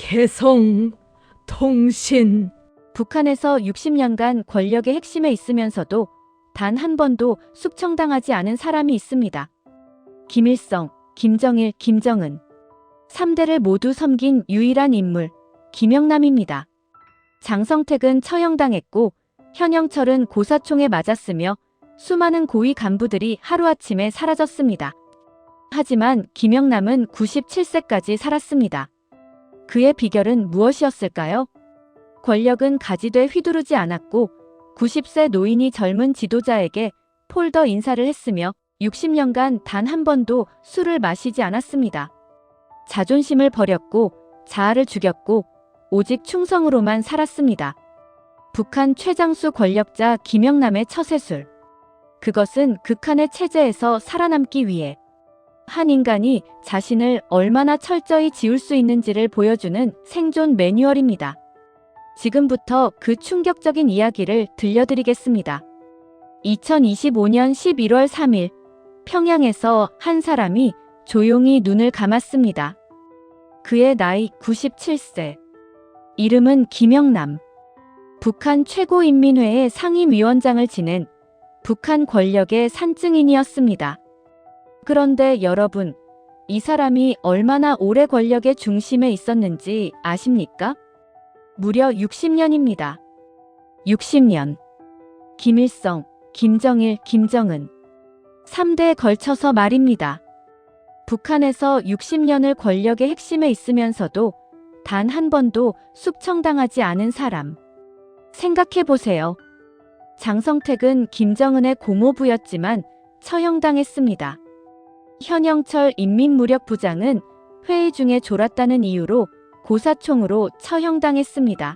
개성, 통신. 북한에서 60년간 권력의 핵심에 있으면서도 단 한 번도 숙청당하지 않은 사람이 있습니다. 김일성, 김정일, 김정은. 3대를 모두 섬긴 유일한 인물, 김영남입니다. 장성택은 처형당했고 현영철은 고사총에 맞았으며 수많은 고위 간부들이 하루아침에 사라졌습니다. 하지만 김영남은 97세까지 살았습니다. 그의 비결은 무엇이었을까요? 권력은 가지되 휘두르지 않았고 90세 노인이 젊은 지도자에게 폴더 인사를 했으며 60년간 단 한 번도 술을 마시지 않았습니다. 자존심을 버렸고 자아를 죽였고 오직 충성으로만 살았습니다. 북한 최장수 권력자 김영남의 처세술. 그것은 극한의 체제에서 살아남기 위해 한 인간이 자신을 얼마나 철저히 지울 수 있는지를 보여주는 생존 매뉴얼입니다. 지금부터 그 충격적인 이야기를 들려드리겠습니다. 2025년 11월 3일 평양에서 한 사람이 조용히 눈을 감았습니다. 그의 나이 97세. 이름은 김영남. 북한 최고인민회의 상임위원장을 지낸 북한 권력의 산증인이었습니다. 그런데 여러분, 이 사람이 얼마나 오래 권력의 중심에 있었는지 아십니까? 무려 60년입니다. 60년. 김일성, 김정일, 김정은. 3대에 걸쳐서 말입니다. 북한에서 60년을 권력의 핵심에 있으면서도 단 한 번도 숙청당하지 않은 사람. 생각해보세요. 장성택은 김정은의 고모부였지만 처형당했습니다. 현영철 인민무력부장은 회의 중에 졸았다는 이유로 고사총으로 처형당했습니다.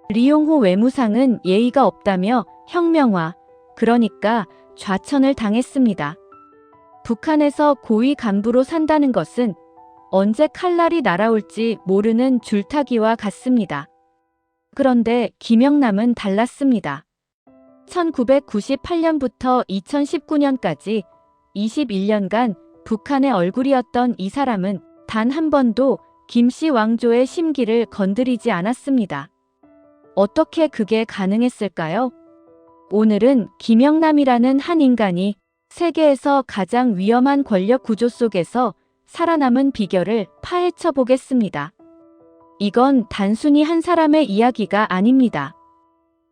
리용호 외무상은 예의가 없다며 혁명화, 그러니까 좌천을 당했습니다. 북한에서 고위 간부로 산다는 것은 언제 칼날이 날아올지 모르는 줄타기와 같습니다. 그런데 김영남은 달랐습니다. 1998년부터 2019년까지 21년간 북한의 얼굴이었던 이 사람은 단 한 번도 김씨 왕조의 심기를 건드리지 않았습니다. 어떻게 그게 가능했을까요? 오늘은 김영남이라는 한 인간이 세계에서 가장 위험한 권력 구조 속에서 살아남은 비결을 파헤쳐 보겠습니다. 이건 단순히 한 사람의 이야기가 아닙니다.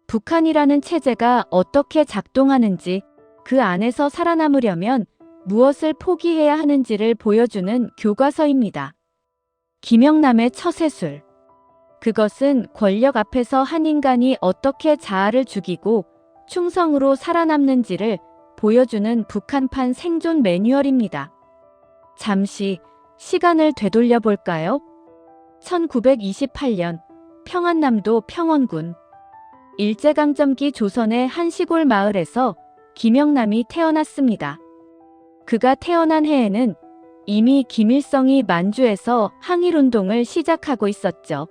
북한이라는 체제가 어떻게 작동하는지, 그 안에서 살아남으려면 무엇을 포기해야 하는지를 보여주는 교과서입니다. 김영남의 처세술. 그것은 권력 앞에서 한 인간이 어떻게 자아를 죽이고 충성으로 살아남는지를 보여주는 북한판 생존 매뉴얼입니다. 잠시 시간을 되돌려 볼까요? 1928년 평안남도 평원군. 일제강점기 조선의 한 시골 마을에서 김영남이 태어났습니다. 그가 태어난 해에는 이미 김일성이 만주에서 항일운동을 시작하고 있었죠.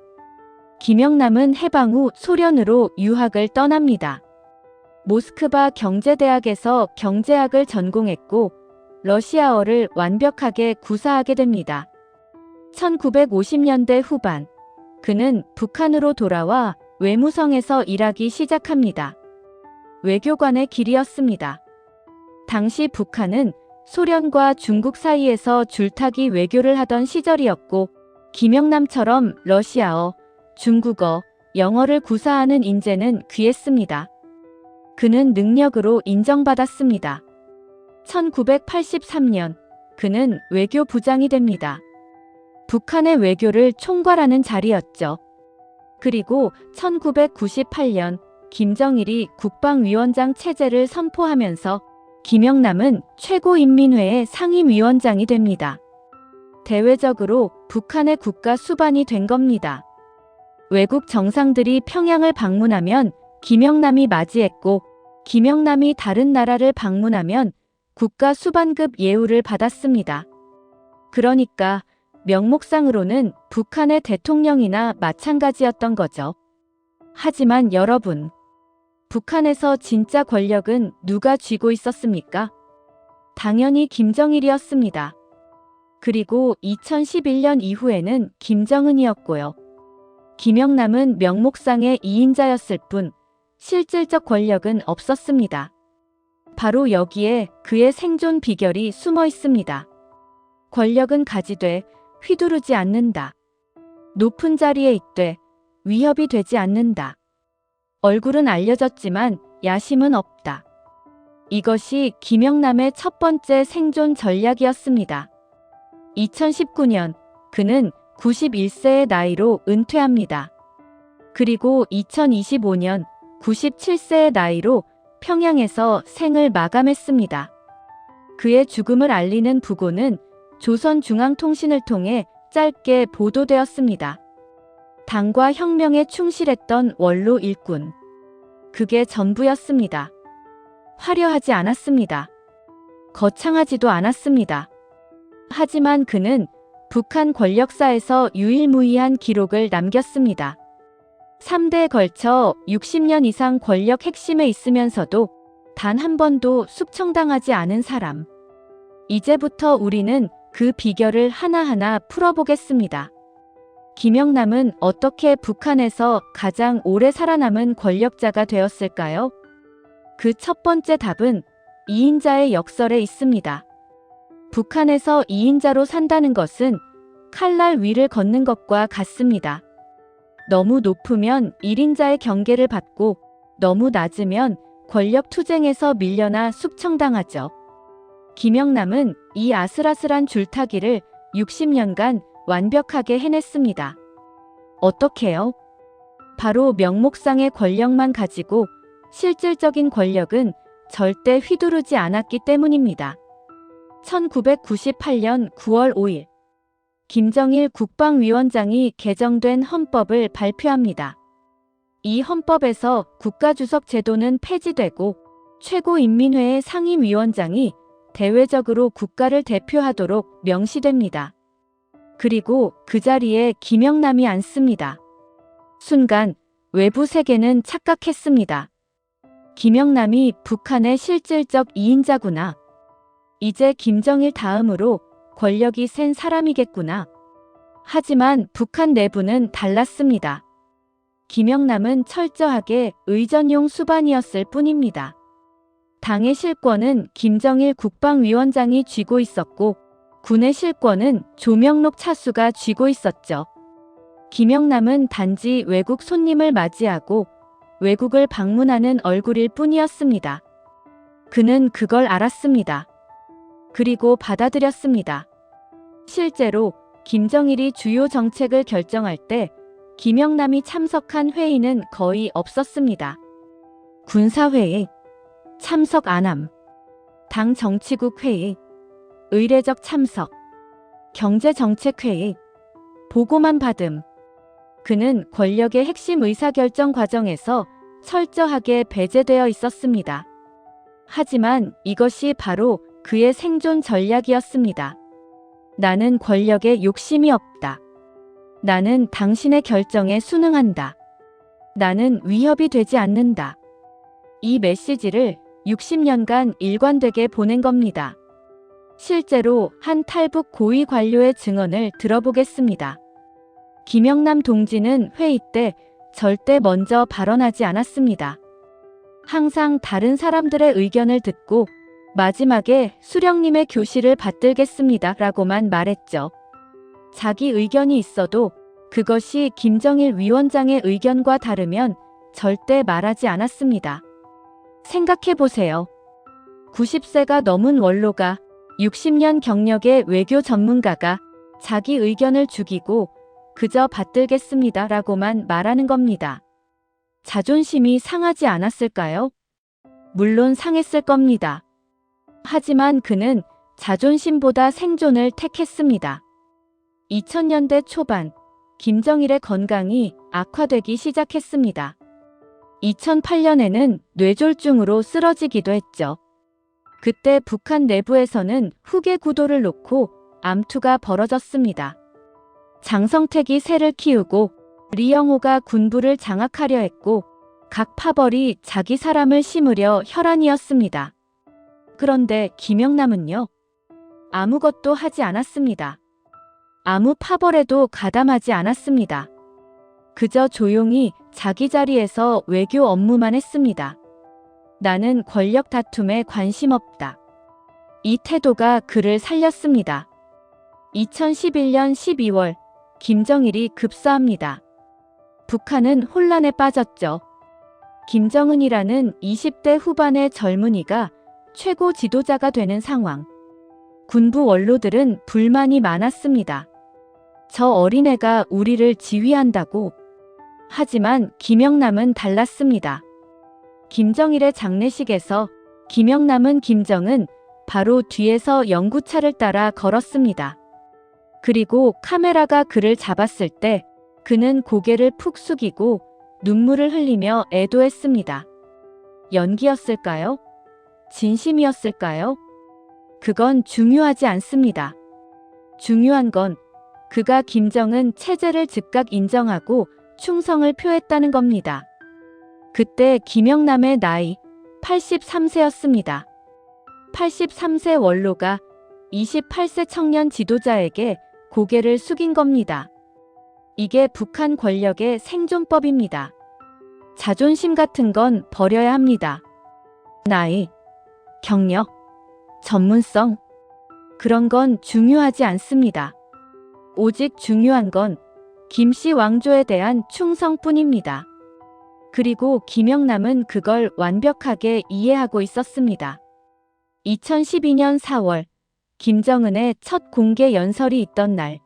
김영남은 해방 후 소련으로 유학을 떠납니다. 모스크바 경제대학에서 경제학을 전공했고 러시아어를 완벽하게 구사하게 됩니다. 1950년대 후반, 그는 북한으로 돌아와 외무성에서 일하기 시작합니다. 외교관의 길이었습니다. 당시 북한은 소련과 중국 사이에서 줄타기 외교를 하던 시절이었고 김영남처럼 러시아어, 중국어, 영어를 구사하는 인재는 귀했습니다. 그는 능력으로 인정받았습니다. 1983년 그는 외교부장이 됩니다. 북한의 외교를 총괄하는 자리였죠. 그리고 1998년 김정일이 국방위원장 체제를 선포하면서 김영남은 최고인민회의 상임위원장이 됩니다. 대외적으로 북한의 국가 수반이 된 겁니다. 외국 정상들이 평양을 방문하면 김영남이 맞이했고 김영남이 다른 나라를 방문하면 국가 수반급 예우를 받았습니다. 그러니까 명목상으로는 북한의 대통령이나 마찬가지였던 거죠. 하지만 여러분, 북한에서 진짜 권력은 누가 쥐고 있었습니까? 당연히 김정일이었습니다. 그리고 2011년 이후에는 김정은이었고요. 김영남은 명목상의 2인자였을 뿐 실질적 권력은 없었습니다. 바로 여기에 그의 생존 비결이 숨어 있습니다. 권력은 가지되 휘두르지 않는다. 높은 자리에 있되 위협이 되지 않는다. 얼굴은 알려졌지만 야심은 없다. 이것이 김영남의 첫 번째 생존 전략이었습니다. 2019년 그는 91세의 나이로 은퇴합니다. 그리고 2025년 97세의 나이로 평양에서 생을 마감했습니다. 그의 죽음을 알리는 부고는 조선중앙통신을 통해 짧게 보도되었습니다. 당과 혁명에 충실했던 원로 일꾼. 그게 전부였습니다. 화려하지 않았습니다. 거창하지도 않았습니다. 하지만 그는 북한 권력사에서 유일무이한 기록을 남겼습니다. 3대에 걸쳐 60년 이상 권력 핵심에 있으면서도 단 한 번도 숙청당하지 않은 사람. 이제부터 우리는 그 비결을 하나하나 풀어보겠습니다. 김영남은 어떻게 북한에서 가장 오래 살아남은 권력자가 되었을까요? 그 첫 번째 답은 2인자의 역설에 있습니다. 북한에서 2인자로 산다는 것은 칼날 위를 걷는 것과 같습니다. 너무 높으면 1인자의 경계를 받고 너무 낮으면 권력 투쟁에서 밀려나 숙청당하죠. 김영남은 이 아슬아슬한 줄타기를 60년간 완벽하게 해냈습니다. 어떻게요? 바로 명목상의 권력만 가지고 실질적인 권력은 절대 휘두르지 않았기 때문입니다. 1998년 9월 5일 김정일 국방위원장이 개정된 헌법을 발표합니다. 이 헌법에서 국가주석 제도는 폐지되고 최고인민회의 상임위원장이 대외적으로 국가를 대표하도록 명시됩니다. 그리고 그 자리에 김영남이 앉습니다. 순간 외부 세계는 착각했습니다. 김영남이 북한의 실질적 2인자구나. 이제 김정일 다음으로 권력이 센 사람이겠구나. 하지만 북한 내부는 달랐습니다. 김영남은 철저하게 의전용 수반이었을 뿐입니다. 당의 실권은 김정일 국방위원장이 쥐고 있었고 군의 실권은 조명록 차수가 쥐고 있었죠. 김영남은 단지 외국 손님을 맞이하고 외국을 방문하는 얼굴일 뿐이었습니다. 그는 그걸 알았습니다. 그리고 받아들였습니다. 실제로 김정일이 주요 정책을 결정할 때 김영남이 참석한 회의는 거의 없었습니다. 군사회의, 참석 안함, 당 정치국 회의, 의례적 참석, 경제정책회의, 보고만 받음. 그는 권력의 핵심 의사결정 과정에서 철저하게 배제되어 있었습니다. 하지만 이것이 바로 그의 생존 전략이었습니다. 나는 권력에 욕심이 없다. 나는 당신의 결정에 순응한다. 나는 위협이 되지 않는다. 이 메시지를 60년간 일관되게 보낸 겁니다. 실제로 한 탈북 고위 관료의 증언을 들어보겠습니다. 김영남 동지는 회의 때 절대 먼저 발언하지 않았습니다. 항상 다른 사람들의 의견을 듣고 마지막에 수령님의 교시를 받들겠습니다 라고만 말했죠. 자기 의견이 있어도 그것이 김정일 위원장의 의견과 다르면 절대 말하지 않았습니다. 생각해보세요. 90세가 넘은 원로가 60년 경력의 외교 전문가가 자기 의견을 죽이고 그저 받들겠습니다 라고만 말하는 겁니다. 자존심이 상하지 않았을까요? 물론 상했을 겁니다. 하지만 그는 자존심보다 생존을 택했습니다. 2000년대 초반 김정일의 건강이 악화되기 시작했습니다. 2008년에는 뇌졸중으로 쓰러지기도 했죠. 그때 북한 내부에서는 후계 구도를 놓고 암투가 벌어졌습니다. 장성택이 새를 키우고 리영호가 군부를 장악하려 했고 각 파벌이 자기 사람을 심으려 혈안이었습니다. 그런데 김영남은요? 아무것도 하지 않았습니다. 아무 파벌에도 가담하지 않았습니다. 그저 조용히 자기 자리에서 외교 업무만 했습니다. 나는 권력 다툼에 관심 없다. 이 태도가 그를 살렸습니다. 2011년 12월 김정일이 급사합니다. 북한은 혼란에 빠졌죠. 김정은이라는 20대 후반의 젊은이가 최고 지도자가 되는 상황. 군부 원로들은 불만이 많았습니다. 저 어린애가 우리를 지휘한다고. 하지만 김영남은 달랐습니다. 김정일의 장례식에서 김영남은 김정은 바로 뒤에서 연구차를 따라 걸었습니다. 그리고 카메라가 그를 잡았을 때 그는 고개를 푹 숙이고 눈물을 흘리며 애도했습니다. 연기였을까요? 진심이었을까요? 그건 중요하지 않습니다. 중요한 건 그가 김정은 체제를 즉각 인정하고 충성을 표했다는 겁니다. 그때 김영남의 나이 83세였습니다. 83세 원로가 28세 청년 지도자에게 고개를 숙인 겁니다. 이게 북한 권력의 생존법입니다. 자존심 같은 건 버려야 합니다. 나이, 경력, 전문성, 그런 건 중요하지 않습니다. 오직 중요한 건 김씨 왕조에 대한 충성뿐입니다. 그리고 김영남은 그걸 완벽하게 이해하고 있었습니다. 2012년 4월 김정은의 첫 공개 연설이 있던 날,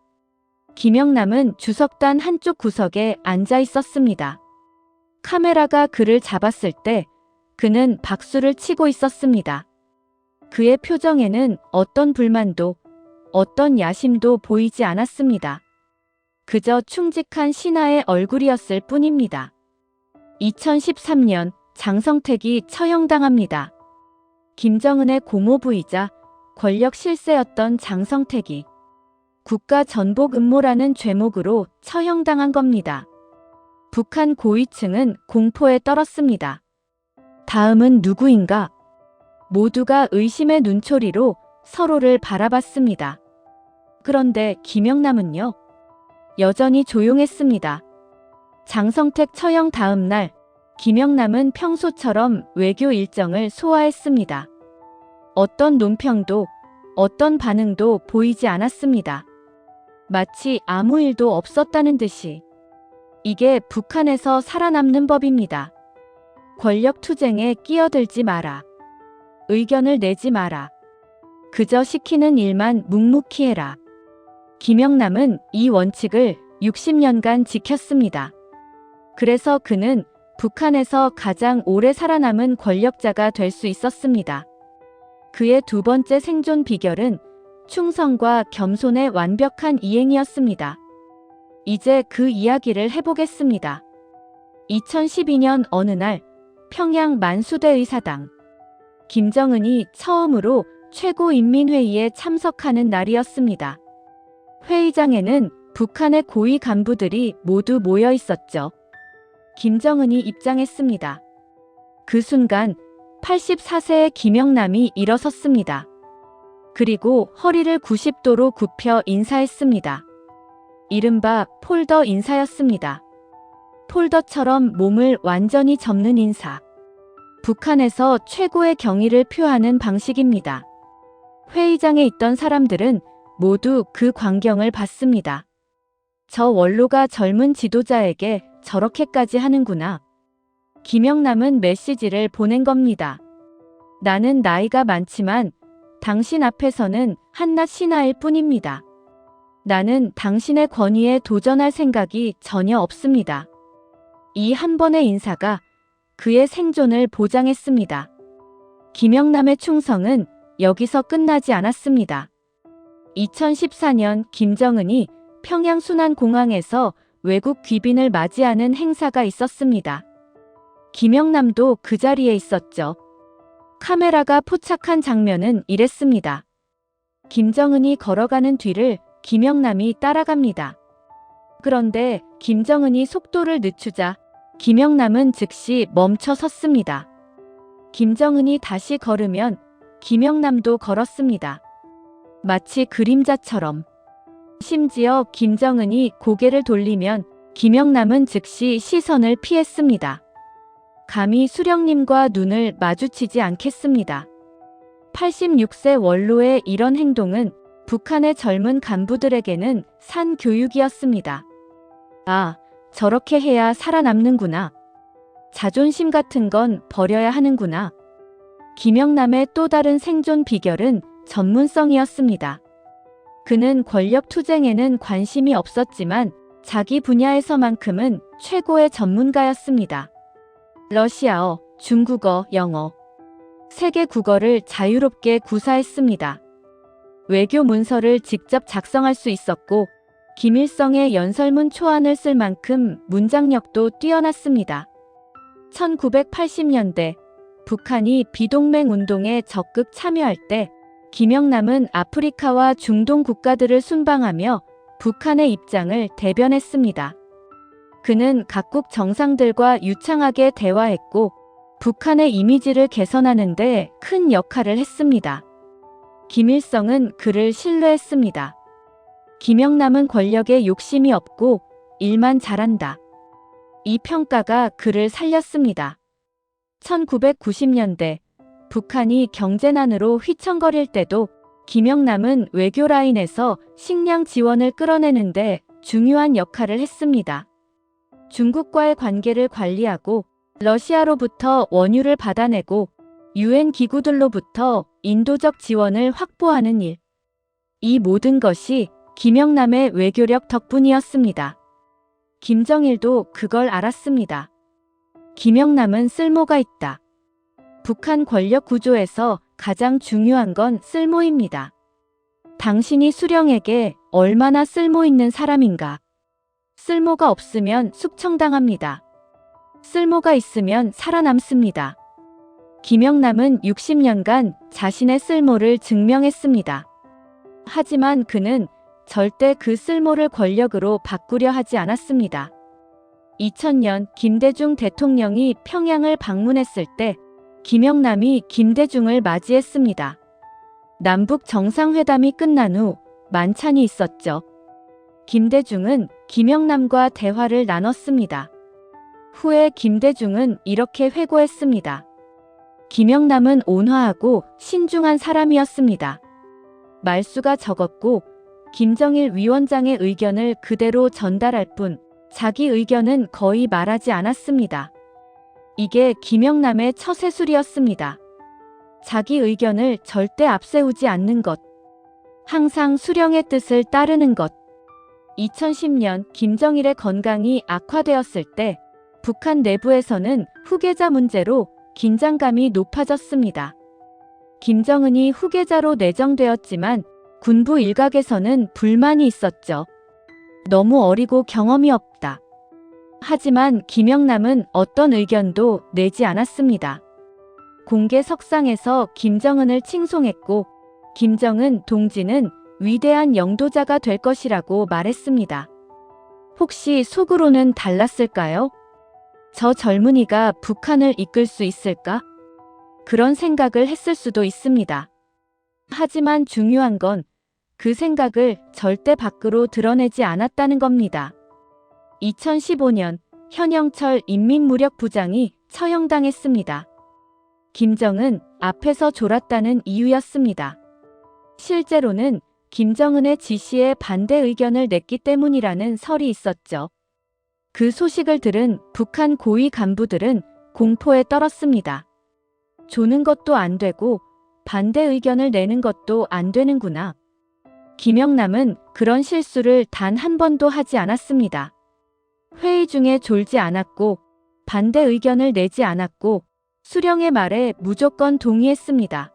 김영남은 주석단 한쪽 구석에 앉아 있었습니다. 카메라가 그를 잡았을 때 그는 박수를 치고 있었습니다. 그의 표정에는 어떤 불만도, 어떤 야심도 보이지 않았습니다. 그저 충직한 신하의 얼굴이었을 뿐입니다. 2013년 장성택이 처형당합니다. 김정은의 고모부이자 권력 실세였던 장성택이 국가 전복 음모라는 죄목으로 처형당한 겁니다. 북한 고위층은 공포에 떨었습니다. 다음은 누구인가? 모두가 의심의 눈초리로 서로를 바라봤습니다. 그런데 김영남은요? 여전히 조용했습니다. 장성택 처형 다음 날, 김영남은 평소처럼 외교 일정을 소화했습니다. 어떤 논평도, 어떤 반응도 보이지 않았습니다. 마치 아무 일도 없었다는 듯이. 이게 북한에서 살아남는 법입니다. 권력 투쟁에 끼어들지 마라. 의견을 내지 마라. 그저 시키는 일만 묵묵히 해라. 김영남은 이 원칙을 60년간 지켰습니다. 그래서 그는 북한에서 가장 오래 살아남은 권력자가 될 수 있었습니다. 그의 두 번째 생존 비결은 충성과 겸손의 완벽한 이행이었습니다. 이제 그 이야기를 해보겠습니다. 2012년 어느 날 평양 만수대 의사당. 김정은이 처음으로 최고인민회의에 참석하는 날이었습니다. 회의장에는 북한의 고위 간부들이 모두 모여 있었죠. 김정은이 입장했습니다. 그 순간 84세의 김영남이 일어섰습니다. 그리고 허리를 90도로 굽혀 인사했습니다. 이른바 폴더 인사였습니다. 폴더처럼 몸을 완전히 접는 인사. 북한에서 최고의 경의를 표하는 방식입니다. 회의장에 있던 사람들은 모두 그 광경을 봤습니다. 저 원로가 젊은 지도자에게 저렇게까지 하는구나. 김영남은 메시지를 보낸 겁니다. 나는 나이가 많지만 당신 앞에서는 한낱 신하일 뿐입니다. 나는 당신의 권위에 도전할 생각이 전혀 없습니다. 이 한 번의 인사가 그의 생존을 보장했습니다. 김영남의 충성은 여기서 끝나지 않았습니다. 2014년 김정은이 평양 순안공항에서 외국 귀빈을 맞이하는 행사가 있었습니다. 김영남도 그 자리에 있었죠. 카메라가 포착한 장면은 이랬습니다. 김정은이 걸어가는 뒤를 김영남이 따라갑니다. 그런데 김정은이 속도를 늦추자 김영남은 즉시 멈춰 섰습니다. 김정은이 다시 걸으면 김영남도 걸었습니다. 마치 그림자처럼. 심지어 김정은이 고개를 돌리면 김영남은 즉시 시선을 피했습니다. 감히 수령님과 눈을 마주치지 않겠습니다. 86세 원로의 이런 행동은 북한의 젊은 간부들에게는 산 교육이었습니다. 아, 저렇게 해야 살아남는구나. 자존심 같은 건 버려야 하는구나. 김영남의 또 다른 생존 비결은 전문성이었습니다. 그는 권력 투쟁에는 관심이 없었지만 자기 분야에서만큼은 최고의 전문가였습니다. 러시아어, 중국어, 영어, 세계 국어를 자유롭게 구사했습니다. 외교 문서를 직접 작성할 수 있었고 김일성의 연설문 초안을 쓸 만큼 문장력도 뛰어났습니다. 1980년대 북한이 비동맹 운동에 적극 참여할 때 김영남은 아프리카와 중동 국가들을 순방하며 북한의 입장을 대변했습니다. 그는 각국 정상들과 유창하게 대화했고 북한의 이미지를 개선하는 데 큰 역할을 했습니다. 김일성은 그를 신뢰했습니다. 김영남은 권력에 욕심이 없고 일만 잘한다. 이 평가가 그를 살렸습니다. 1990년대 북한이 경제난으로 휘청거릴 때도 김영남은 외교 라인에서 식량 지원을 끌어내는데 중요한 역할을 했습니다. 중국과의 관계를 관리하고 러시아로부터 원유를 받아내고 유엔 기구들로부터 인도적 지원을 확보하는 일. 이 모든 것이 김영남의 외교력 덕분이었습니다. 김정일도 그걸 알았습니다. 김영남은 쓸모가 있다. 북한 권력 구조에서 가장 중요한 건 쓸모입니다. 당신이 수령에게 얼마나 쓸모 있는 사람인가. 쓸모가 없으면 숙청당합니다. 쓸모가 있으면 살아남습니다. 김영남은 60년간 자신의 쓸모를 증명했습니다. 하지만 그는 절대 그 쓸모를 권력으로 바꾸려 하지 않았습니다. 2000년 김대중 대통령이 평양을 방문했을 때 김영남이 김대중을 맞이했습니다. 남북 정상회담이 끝난 후 만찬이 있었죠. 김대중은 김영남과 대화를 나눴습니다. 후에 김대중은 이렇게 회고했습니다. 김영남은 온화하고 신중한 사람이었습니다. 말수가 적었고 김정일 위원장의 의견을 그대로 전달할 뿐 자기 의견은 거의 말하지 않았습니다. 이게 김영남의 처세술이었습니다. 자기 의견을 절대 앞세우지 않는 것. 항상 수령의 뜻을 따르는 것. 2010년 김정일의 건강이 악화되었을 때 북한 내부에서는 후계자 문제로 긴장감이 높아졌습니다. 김정은이 후계자로 내정되었지만 군부 일각에서는 불만이 있었죠. 너무 어리고 경험이 없다. 하지만 김영남은 어떤 의견도 내지 않았습니다. 공개 석상에서 김정은을 칭송했고 김정은 동지는 위대한 영도자가 될 것이라고 말했습니다. 혹시 속으로는 달랐을까요? 저 젊은이가 북한을 이끌 수 있을까? 그런 생각을 했을 수도 있습니다. 하지만 중요한 건 그 생각을 절대 밖으로 드러내지 않았다는 겁니다. 2015년 현영철 인민무력부장이 처형당했습니다. 김정은 앞에서 졸았다는 이유였습니다. 실제로는 김정은의 지시에 반대 의견을 냈기 때문이라는 설이 있었죠. 그 소식을 들은 북한 고위 간부들은 공포에 떨었습니다. 조는 것도 안 되고 반대 의견을 내는 것도 안 되는구나. 김영남은 그런 실수를 단 한 번도 하지 않았습니다. 회의 중에 졸지 않았고 반대 의견을 내지 않았고 수령의 말에 무조건 동의했습니다.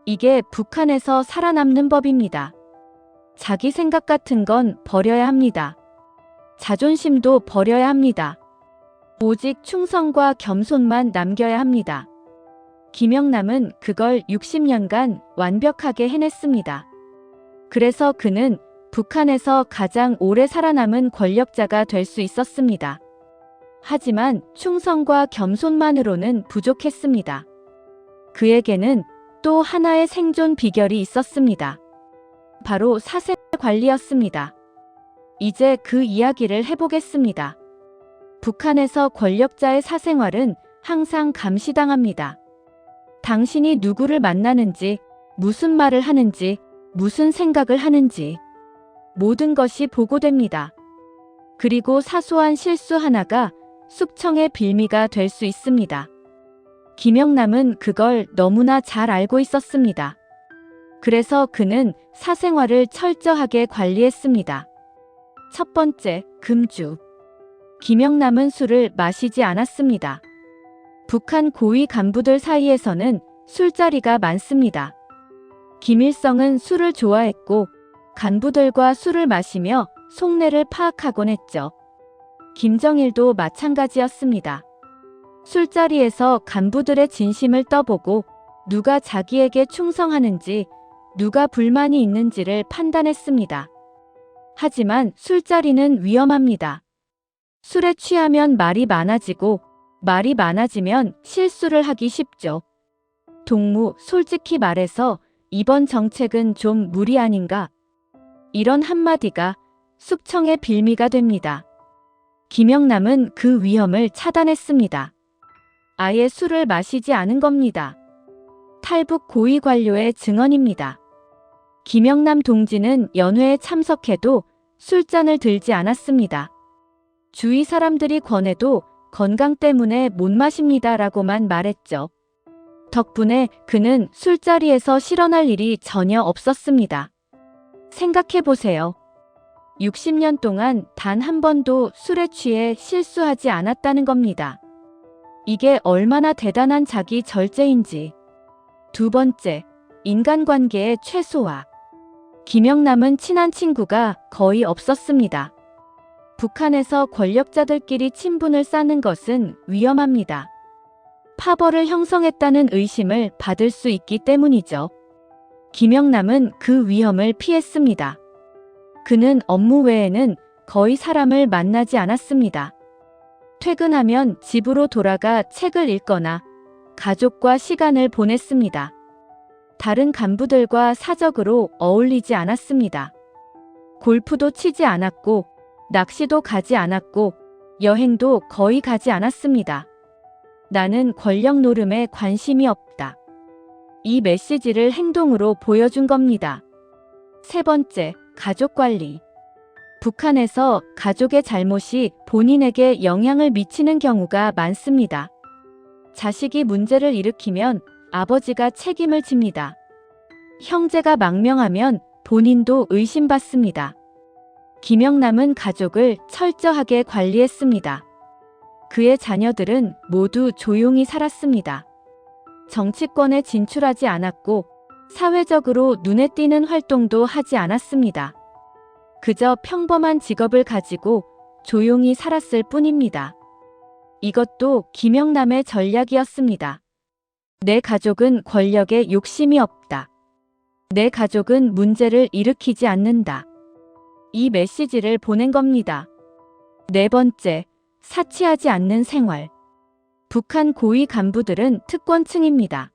이게 북한에서 살아남는 법입니다. 자기 생각 같은 건 버려야 합니다. 자존심도 버려야 합니다. 오직 충성과 겸손만 남겨야 합니다. 김영남은 그걸 60년간 완벽하게 해냈습니다. 그래서 그는 북한에서 가장 오래 살아남은 권력자가 될 수 있었습니다. 하지만 충성과 겸손만으로는 부족했습니다. 그에게는 또 하나의 생존 비결이 있었습니다. 바로 사생활 관리였습니다. 이제 그 이야기를 해보겠습니다. 북한에서 권력자의 사생활은 항상 감시당합니다. 당신이 누구를 만나는지, 무슨 말을 하는지, 무슨 생각을 하는지 모든 것이 보고됩니다. 그리고 사소한 실수 하나가 숙청의 빌미가 될 수 있습니다. 김영남은 그걸 너무나 잘 알고 있었습니다. 그래서 그는 사생활을 철저하게 관리했습니다. 첫 번째, 금주. 김영남은 술을 마시지 않았습니다. 북한 고위 간부들 사이에서는 술자리가 많습니다. 김일성은 술을 좋아했고 간부들과 술을 마시며 속내를 파악하곤 했죠. 김정일도 마찬가지였습니다. 술자리에서 간부들의 진심을 떠보고 누가 자기에게 충성하는지, 누가 불만이 있는지를 판단했습니다. 하지만 술자리는 위험합니다. 술에 취하면 말이 많아지고 말이 많아지면 실수를 하기 쉽죠. 동무, 솔직히 말해서 이번 정책은 좀 무리 아닌가? 이런 한마디가 숙청의 빌미가 됩니다. 김영남은 그 위험을 차단했습니다. 아예 술을 마시지 않은 겁니다. 탈북 고위 관료의 증언입니다. 김영남 동지는 연회에 참석해도 술잔을 들지 않았습니다. 주위 사람들이 권해도 건강 때문에 못 마십니다라고만 말했죠. 덕분에 그는 술자리에서 실언할 일이 전혀 없었습니다. 생각해보세요. 60년 동안 단 한 번도 술에 취해 실수하지 않았다는 겁니다. 이게 얼마나 대단한 자기 절제인지. 두 번째, 인간관계의 최소화. 김영남은 친한 친구가 거의 없었습니다. 북한에서 권력자들끼리 친분을 쌓는 것은 위험합니다. 파벌을 형성했다는 의심을 받을 수 있기 때문이죠. 김영남은 그 위험을 피했습니다. 그는 업무 외에는 거의 사람을 만나지 않았습니다. 퇴근하면 집으로 돌아가 책을 읽거나 가족과 시간을 보냈습니다. 다른 간부들과 사적으로 어울리지 않았습니다. 골프도 치지 않았고, 낚시도 가지 않았고, 여행도 거의 가지 않았습니다. 나는 권력 노름에 관심이 없다. 이 메시지를 행동으로 보여준 겁니다. 세 번째, 가족 관리. 북한에서 가족의 잘못이 본인에게 영향을 미치는 경우가 많습니다. 자식이 문제를 일으키면 아버지가 책임을 집니다. 형제가 망명하면 본인도 의심받습니다. 김영남은 가족을 철저하게 관리했습니다. 그의 자녀들은 모두 조용히 살았습니다. 정치권에 진출하지 않았고 사회적으로 눈에 띄는 활동도 하지 않았습니다. 그저 평범한 직업을 가지고 조용히 살았을 뿐입니다. 이것도 김영남의 전략이었습니다. 내 가족은 권력에 욕심이 없다. 내 가족은 문제를 일으키지 않는다. 이 메시지를 보낸 겁니다. 네 번째, 사치하지 않는 생활. 북한 고위 간부들은 특권층입니다.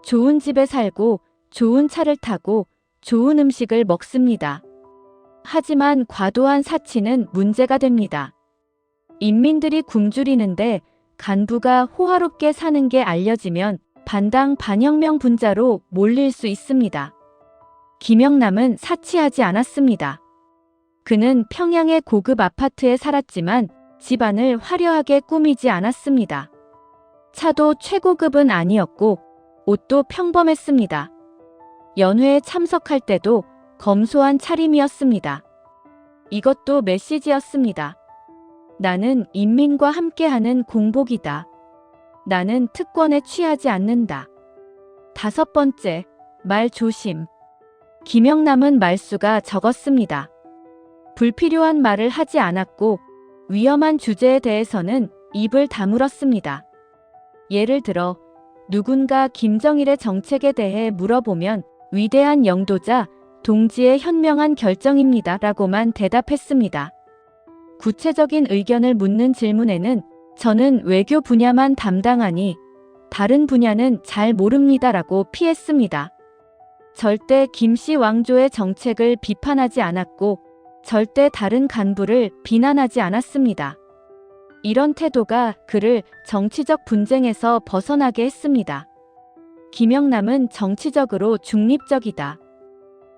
좋은 집에 살고 좋은 차를 타고 좋은 음식을 먹습니다. 하지만 과도한 사치는 문제가 됩니다. 인민들이 굶주리는데 간부가 호화롭게 사는 게 알려지면 반당 반혁명 분자로 몰릴 수 있습니다. 김영남은 사치하지 않았습니다. 그는 평양의 고급 아파트에 살았지만 집안을 화려하게 꾸미지 않았습니다. 차도 최고급은 아니었고 옷도 평범했습니다. 연회에 참석할 때도 검소한 차림이었습니다. 이것도 메시지였습니다. 나는 인민과 함께하는 공복이다. 나는 특권에 취하지 않는다. 다섯 번째, 말 조심. 김영남은 말수가 적었습니다. 불필요한 말을 하지 않았고 위험한 주제에 대해서는 입을 다물었습니다. 예를 들어 누군가 김정일의 정책에 대해 물어보면 위대한 영도자 동지의 현명한 결정입니다 라고만 대답했습니다. 구체적인 의견을 묻는 질문에는 저는 외교 분야만 담당하니 다른 분야는 잘 모릅니다 라고 피했습니다. 절대 김씨 왕조의 정책을 비판하지 않았고 절대 다른 간부를 비난하지 않았습니다. 이런 태도가 그를 정치적 분쟁에서 벗어나게 했습니다. 김영남은 정치적으로 중립적이다.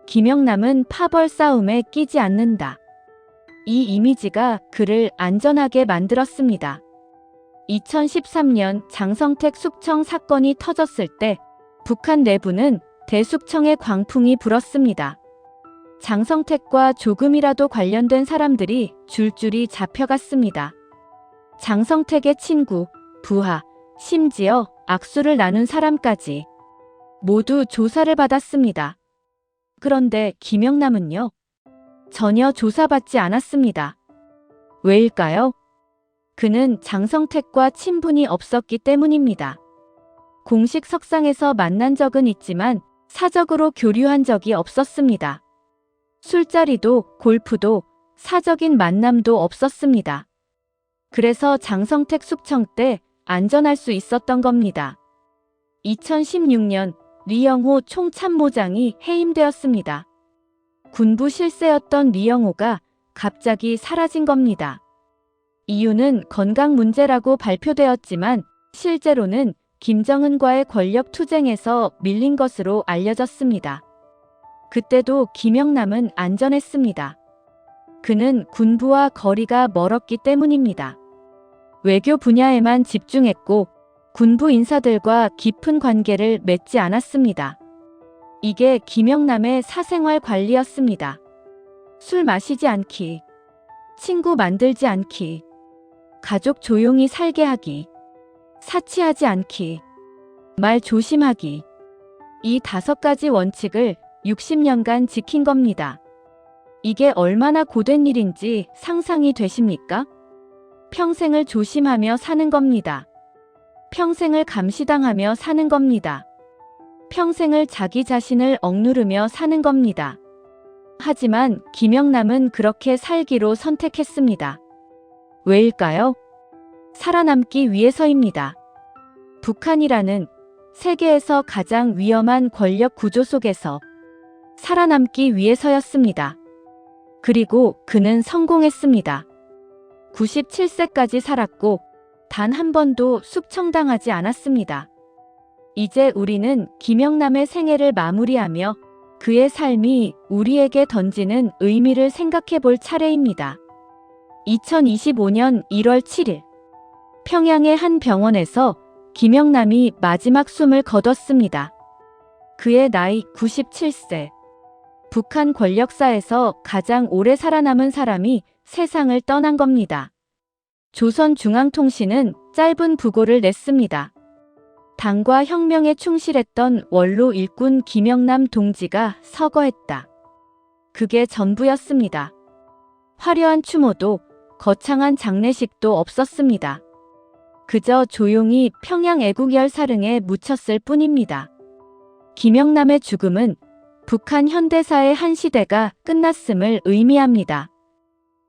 김영남은 파벌 싸움에 끼지 않는다. 이 이미지가 그를 안전하게 만들었습니다. 2013년 장성택 숙청 사건이 터졌을 때 북한 내부는 대숙청의 광풍이 불었습니다. 장성택과 조금이라도 관련된 사람들이 줄줄이 잡혀갔습니다. 장성택의 친구, 부하, 심지어 악수를 나눈 사람까지 모두 조사를 받았습니다. 그런데 김영남은요? 전혀 조사받지 않았습니다. 왜일까요? 그는 장성택과 친분이 없었기 때문입니다. 공식 석상에서 만난 적은 있지만 사적으로 교류한 적이 없었습니다. 술자리도 골프도 사적인 만남도 없었습니다. 그래서 장성택 숙청 때 안전할 수 있었던 겁니다. 2016년 리영호 총참모장이 해임되었습니다. 군부 실세였던 리영호가 갑자기 사라진 겁니다. 이유는 건강 문제라고 발표되었지만 실제로는 김정은과의 권력 투쟁에서 밀린 것으로 알려졌습니다. 그때도 김영남은 안전했습니다. 그는 군부와 거리가 멀었기 때문입니다. 외교 분야에만 집중했고 군부 인사들과 깊은 관계를 맺지 않았습니다. 이게 김영남의 사생활 관리였습니다. 술 마시지 않기, 친구 만들지 않기, 가족 조용히 살게 하기, 사치하지 않기, 말 조심하기. 이 5가지 원칙을 60년간 지킨 겁니다. 이게 얼마나 고된 일인지 상상이 되십니까? 평생을 조심하며 사는 겁니다. 평생을 감시당하며 사는 겁니다. 평생을 자기 자신을 억누르며 사는 겁니다. 하지만 김영남은 그렇게 살기로 선택했습니다. 왜일까요? 살아남기 위해서입니다. 북한이라는 세계에서 가장 위험한 권력 구조 속에서 살아남기 위해서였습니다. 그리고 그는 성공했습니다. 97세까지 살았고 단 한 번도 숙청당하지 않았습니다. 이제 우리는 김영남의 생애를 마무리하며 그의 삶이 우리에게 던지는 의미를 생각해 볼 차례입니다. 2025년 1월 7일 평양의 한 병원에서 김영남이 마지막 숨을 거뒀습니다. 그의 나이 97세. 북한 권력사에서 가장 오래 살아남은 사람이 세상을 떠난 겁니다. 조선중앙통신은 짧은 부고를 냈습니다. 당과 혁명에 충실했던 원로 일꾼 김영남 동지가 서거했다. 그게 전부였습니다. 화려한 추모도 거창한 장례식도 없었습니다. 그저 조용히 평양 애국열 사릉에 묻혔을 뿐입니다. 김영남의 죽음은 북한 현대사의 한 시대가 끝났음을 의미합니다.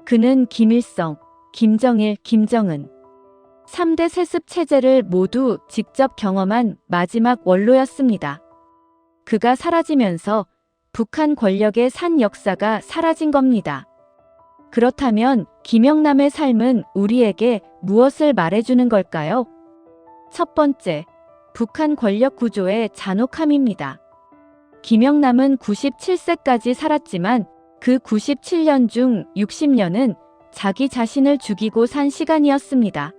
그는 김일성, 김정일, 김정은 3대 세습 체제를 모두 직접 경험한 마지막 원로였습니다. 그가 사라지면서 북한 권력의 산 역사가 사라진 겁니다. 그렇다면 김영남의 삶은 우리에게 무엇을 말해주는 걸까요? 첫 번째, 북한 권력 구조의 잔혹함입니다. 김영남은 97세까지 살았지만 그 97년 중 60년은 자기 자신을 죽이고 산 시간이었습니다.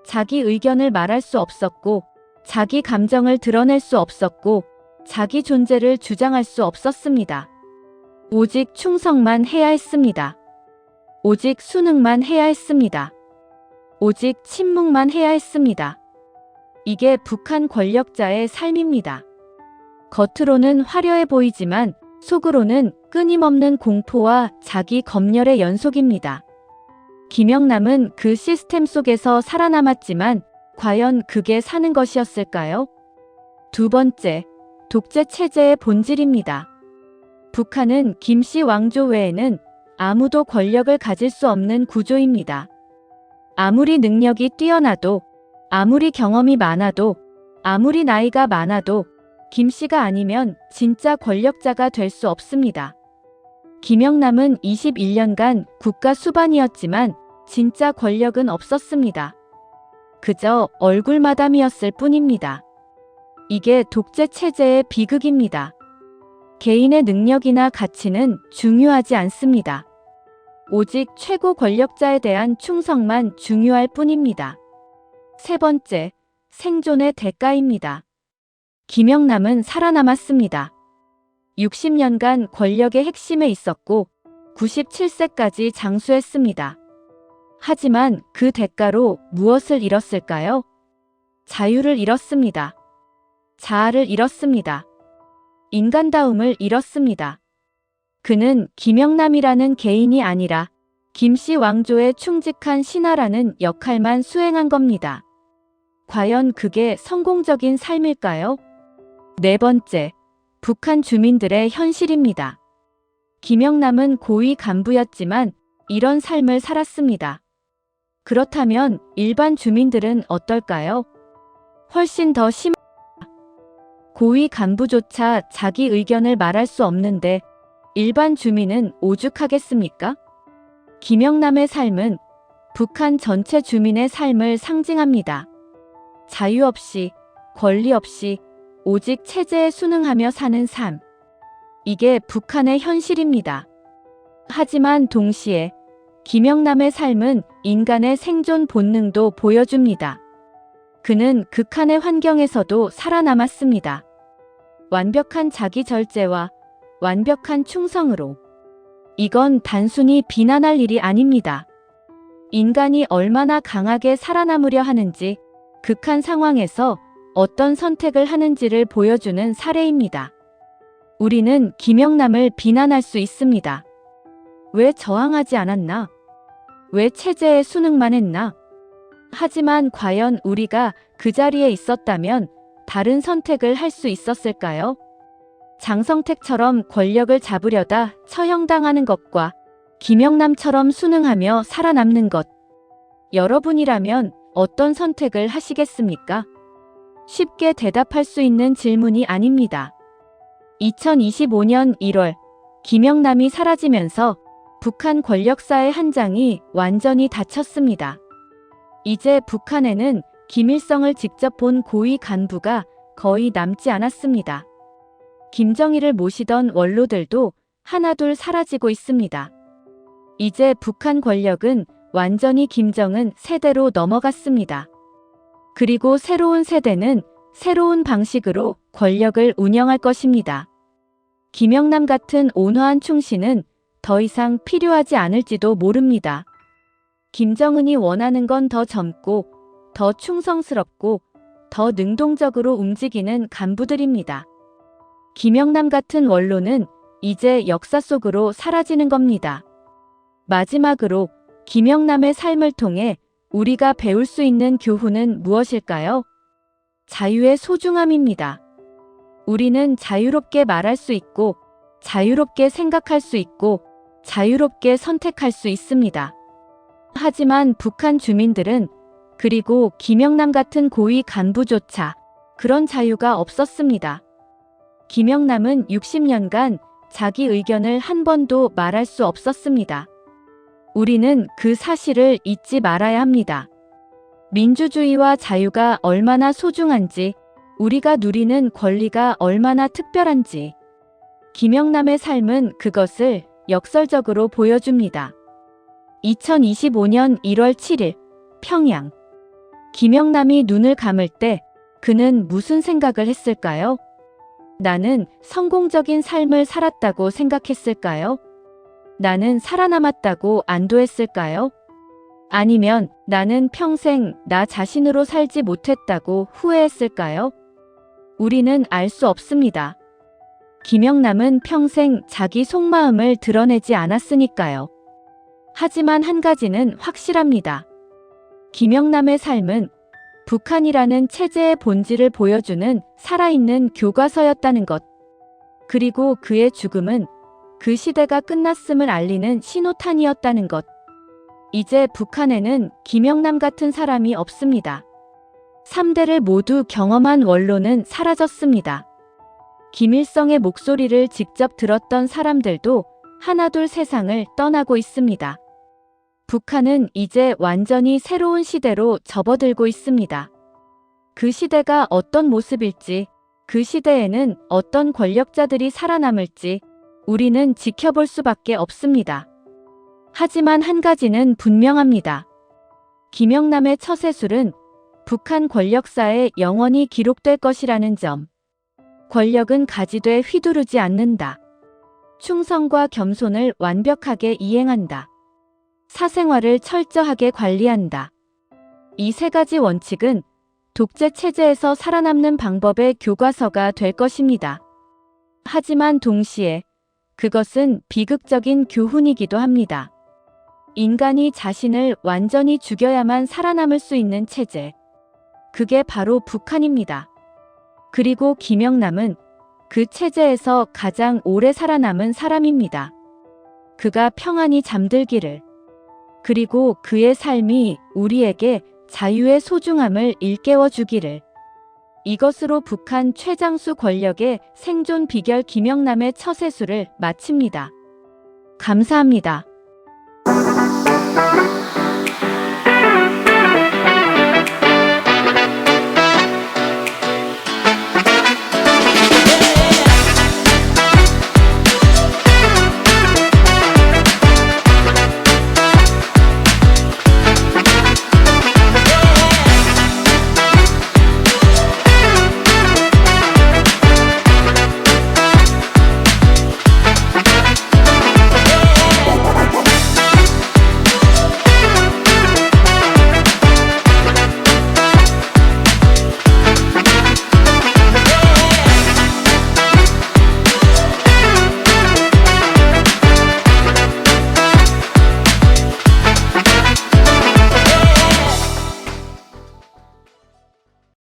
자기 의견을 말할 수 없었고, 자기 감정을 드러낼 수 없었고, 자기 존재를 주장할 수 없었습니다. 오직 충성만 해야 했습니다. 오직 순응만 해야 했습니다. 오직 침묵만 해야 했습니다. 이게 북한 권력자의 삶입니다. 겉으로는 화려해 보이지만 속으로는 끊임없는 공포와 자기 검열의 연속입니다. 김영남은 그 시스템 속에서 살아남았지만 과연 그게 사는 것이었을까요? 두 번째, 독재 체제의 본질입니다. 북한은 김씨 왕조 외에는 아무도 권력을 가질 수 없는 구조입니다. 아무리 능력이 뛰어나도, 아무리 경험이 많아도, 아무리 나이가 많아도 김 씨가 아니면 진짜 권력자가 될 수 없습니다. 김영남은 21년간 국가 수반이었지만 진짜 권력은 없었습니다. 그저 얼굴 마담이었을 뿐입니다. 이게 독재 체제의 비극입니다. 개인의 능력이나 가치는 중요하지 않습니다. 오직 최고 권력자에 대한 충성만 중요할 뿐입니다. 세 번째, 생존의 대가입니다. 김영남은 살아남았습니다. 60년간 권력의 핵심에 있었고 97세까지 장수했습니다. 하지만 그 대가로 무엇을 잃었을까요? 자유를 잃었습니다. 자아를 잃었습니다. 인간다움을 잃었습니다. 그는 김영남이라는 개인이 아니라 김씨 왕조에 충직한 신하라는 역할만 수행한 겁니다. 과연 그게 성공적인 삶일까요? 네 번째, 북한 주민들의 현실입니다. 김영남은 고위 간부였지만 이런 삶을 살았습니다. 그렇다면 일반 주민들은 어떨까요? 훨씬 더 심합니다. 고위 간부조차 자기 의견을 말할 수 없는데 일반 주민은 오죽하겠습니까? 김영남의 삶은 북한 전체 주민의 삶을 상징합니다. 자유 없이, 권리 없이 오직 체제에 순응하며 사는 삶. 이게 북한의 현실입니다. 하지만 동시에 김영남의 삶은 인간의 생존 본능도 보여줍니다. 그는 극한의 환경에서도 살아남았습니다. 완벽한 자기 절제와 완벽한 충성으로. 이건 단순히 비난할 일이 아닙니다. 인간이 얼마나 강하게 살아남으려 하는지, 극한 상황에서 어떤 선택을 하는지를 보여주는 사례입니다. 우리는 김영남을 비난할 수 있습니다. 왜 저항하지 않았나? 왜 체제에 순응만 했나? 하지만 과연 우리가 그 자리에 있었다면 다른 선택을 할 수 있었을까요? 장성택처럼 권력을 잡으려다 처형당하는 것과 김영남처럼 순응하며 살아남는 것. 여러분이라면 어떤 선택을 하시겠습니까? 쉽게 대답할 수 있는 질문이 아닙니다. 2025년 1월, 김영남이 사라지면서 북한 권력사의 한 장이 완전히 닫혔습니다. 이제 북한에는 김일성을 직접 본 고위 간부가 거의 남지 않았습니다. 김정일을 모시던 원로들도 하나둘 사라지고 있습니다. 이제 북한 권력은 완전히 김정은 세대로 넘어갔습니다. 그리고 새로운 세대는 새로운 방식으로 권력을 운영할 것입니다. 김영남 같은 온화한 충신은 더 이상 필요하지 않을지도 모릅니다. 김정은이 원하는 건 더 젊고, 더 충성스럽고, 더 능동적으로 움직이는 간부들입니다. 김영남 같은 원로는 이제 역사 속으로 사라지는 겁니다. 마지막으로 김영남의 삶을 통해 우리가 배울 수 있는 교훈은 무엇일까요? 자유의 소중함입니다. 우리는 자유롭게 말할 수 있고, 자유롭게 생각할 수 있고, 자유롭게 선택할 수 있습니다. 하지만 북한 주민들은, 그리고 김영남 같은 고위 간부조차 그런 자유가 없었습니다. 김영남은 60년간 자기 의견을 한 번도 말할 수 없었습니다. 우리는 그 사실을 잊지 말아야 합니다. 민주주의와 자유가 얼마나 소중한지, 우리가 누리는 권리가 얼마나 특별한지, 김영남의 삶은 그것을 역설적으로 보여줍니다. 2025년 1월 7일, 평양. 김영남이 눈을 감을 때 그는 무슨 생각을 했을까요? 나는 성공적인 삶을 살았다고 생각했을까요? 나는 살아남았다고 안도했을까요? 아니면 나는 평생 나 자신으로 살지 못했다고 후회했을까요? 우리는 알 수 없습니다. 김영남은 평생 자기 속마음을 드러내지 않았으니까요. 하지만 한 가지는 확실합니다. 김영남의 삶은 북한이라는 체제의 본질을 보여주는 살아있는 교과서였다는 것. 그리고 그의 죽음은 그 시대가 끝났음을 알리는 신호탄이었다는 것. 이제 북한에는 김영남 같은 사람이 없습니다. 3대를 모두 경험한 원로는 사라졌습니다. 김일성의 목소리를 직접 들었던 사람들도 하나둘 세상을 떠나고 있습니다. 북한은 이제 완전히 새로운 시대로 접어들고 있습니다. 그 시대가 어떤 모습일지, 그 시대에는 어떤 권력자들이 살아남을지 우리는 지켜볼 수밖에 없습니다. 하지만 한 가지는 분명합니다. 김영남의 처세술은 북한 권력사에 영원히 기록될 것이라는 점. 권력은 가지되 휘두르지 않는다. 충성과 겸손을 완벽하게 이행한다. 사생활을 철저하게 관리한다. 이 세 가지 원칙은 독재 체제에서 살아남는 방법의 교과서가 될 것입니다. 하지만 동시에 그것은 비극적인 교훈이기도 합니다. 인간이 자신을 완전히 죽여야만 살아남을 수 있는 체제. 그게 바로 북한입니다. 그리고 김영남은 그 체제에서 가장 오래 살아남은 사람입니다. 그가 평안히 잠들기를. 그리고 그의 삶이 우리에게 자유의 소중함을 일깨워 주기를. 이것으로 북한 최장수 권력의 생존 비결 김영남의 처세술을 마칩니다. 감사합니다.